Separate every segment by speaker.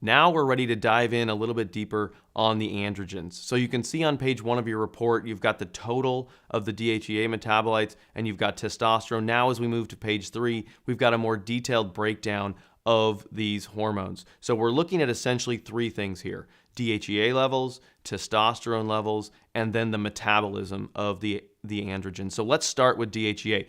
Speaker 1: Now we're ready to dive in a little bit deeper on the androgens. So you can see on page 1 of your report, you've got the total of the DHEA metabolites and you've got testosterone. Now as we move to page 3, we've got a more detailed breakdown of these hormones. So we're looking at essentially 3 things here: DHEA levels, testosterone levels, and then the metabolism of the androgen. So let's start with DHEA.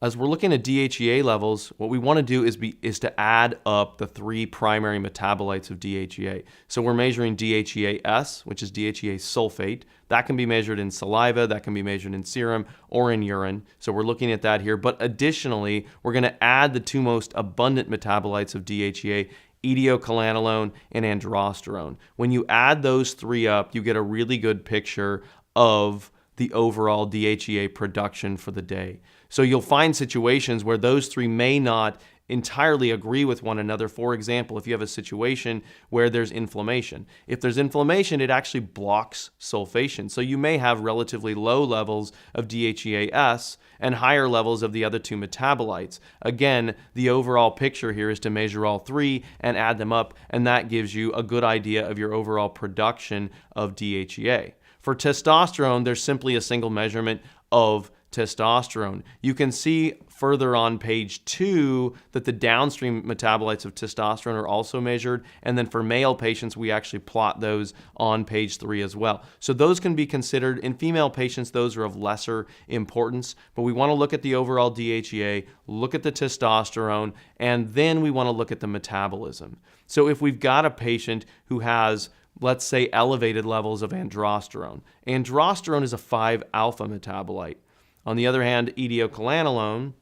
Speaker 1: As we're looking at DHEA levels, what we want to do is to add up the 3 primary metabolites of DHEA. So we're measuring DHEAS, which is DHEA sulfate. That can be measured in saliva, that can be measured in serum or in urine. So we're looking at that here. But additionally, we're going to add the 2 most abundant metabolites of DHEA, etiocalanolone and androsterone. When you add those 3 up, you get a really good picture of the overall DHEA production for the day. So you'll find situations where those 3 may not entirely agree with one another. For example, if you have a situation where there's inflammation. If there's inflammation, it actually blocks sulfation. So you may have relatively low levels of DHEAS and higher levels of the other 2 metabolites. Again, the overall picture here is to measure all 3 and add them up, and that gives you a good idea of your overall production of DHEA. For testosterone, there's simply a single measurement of testosterone. You can see further on page 2 that the downstream metabolites of testosterone are also measured, and then for male patients we actually plot those on page 3 as well. So those can be considered. In female patients, those are of lesser importance, but we want to look at the overall DHEA, look at the testosterone, and then we want to look at the metabolism. So if we've got a patient who has, let's say, elevated levels of androsterone. Androsterone is a 5-alpha metabolite. On the other hand, etiocalanolone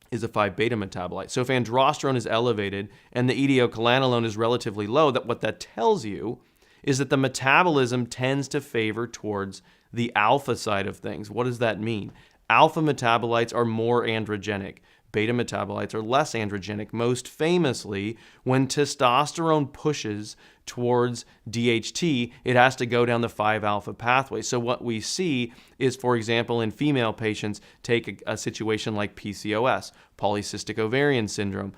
Speaker 1: is a 5-beta metabolite. So if androsterone is elevated and the etiocalanolone is relatively low, what that tells you is that the metabolism tends to favor towards the alpha side of things. What does that mean? Alpha metabolites are more androgenic. Beta metabolites are less androgenic. Most famously, when testosterone pushes towards DHT, it has to go down the 5-alpha pathway. So what we see is, for example, in female patients, take a situation like PCOS, polycystic ovarian syndrome.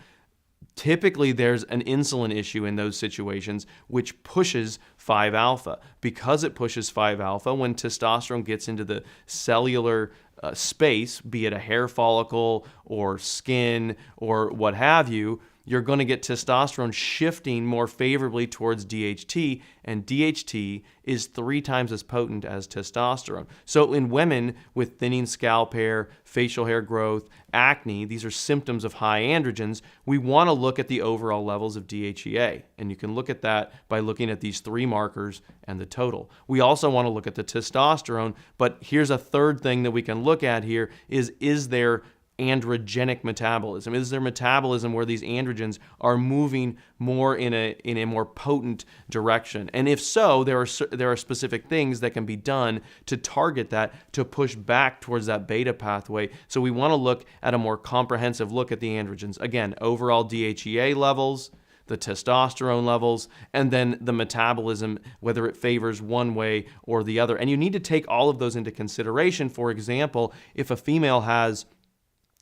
Speaker 1: Typically, there's an insulin issue in those situations which pushes 5-alpha. Because it pushes 5-alpha, when testosterone gets into the cellular space, be it a hair follicle or skin or what have you, you're going to get testosterone shifting more favorably towards DHT, and DHT is 3 times as potent as testosterone. So in women with thinning scalp hair, facial hair growth, acne, these are symptoms of high androgens, we want to look at the overall levels of DHEA. And you can look at that by looking at these 3 markers and the total. We also want to look at the testosterone, but here's a third thing that we can look at here is there androgenic metabolism? Is there metabolism where these androgens are moving more in a more potent direction? And if so, there are specific things that can be done to target that, to push back towards that beta pathway. So we want to look at a more comprehensive look at the androgens. Again, overall DHEA levels, the testosterone levels, and then the metabolism, whether it favors one way or the other. And you need to take all of those into consideration. For example, if a female has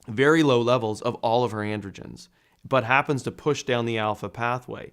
Speaker 1: very low levels of all of her androgens, but happens to push down the alpha pathway,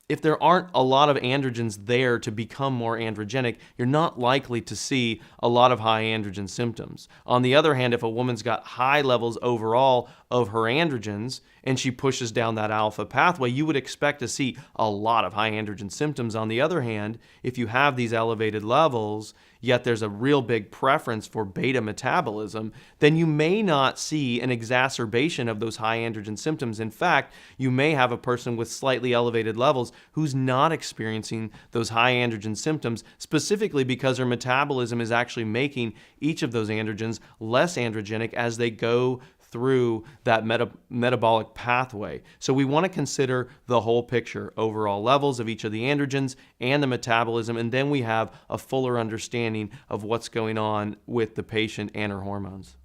Speaker 1: if there aren't a lot of androgens there to become more androgenic, you're not likely to see a lot of high androgen symptoms. On the other hand, if a woman's got high levels overall of her androgens and she pushes down that alpha pathway, you would expect to see a lot of high androgen symptoms. On the other hand, if you have these elevated levels, yet there's a real big preference for beta metabolism, then you may not see an exacerbation of those high androgen symptoms. In fact, you may have a person with slightly elevated levels who's not experiencing those high androgen symptoms, specifically because her metabolism is actually making each of those androgens less androgenic as they go through that metabolic pathway. So we want to consider the whole picture, overall levels of each of the androgens and the metabolism, and then we have a fuller understanding of what's going on with the patient and her hormones.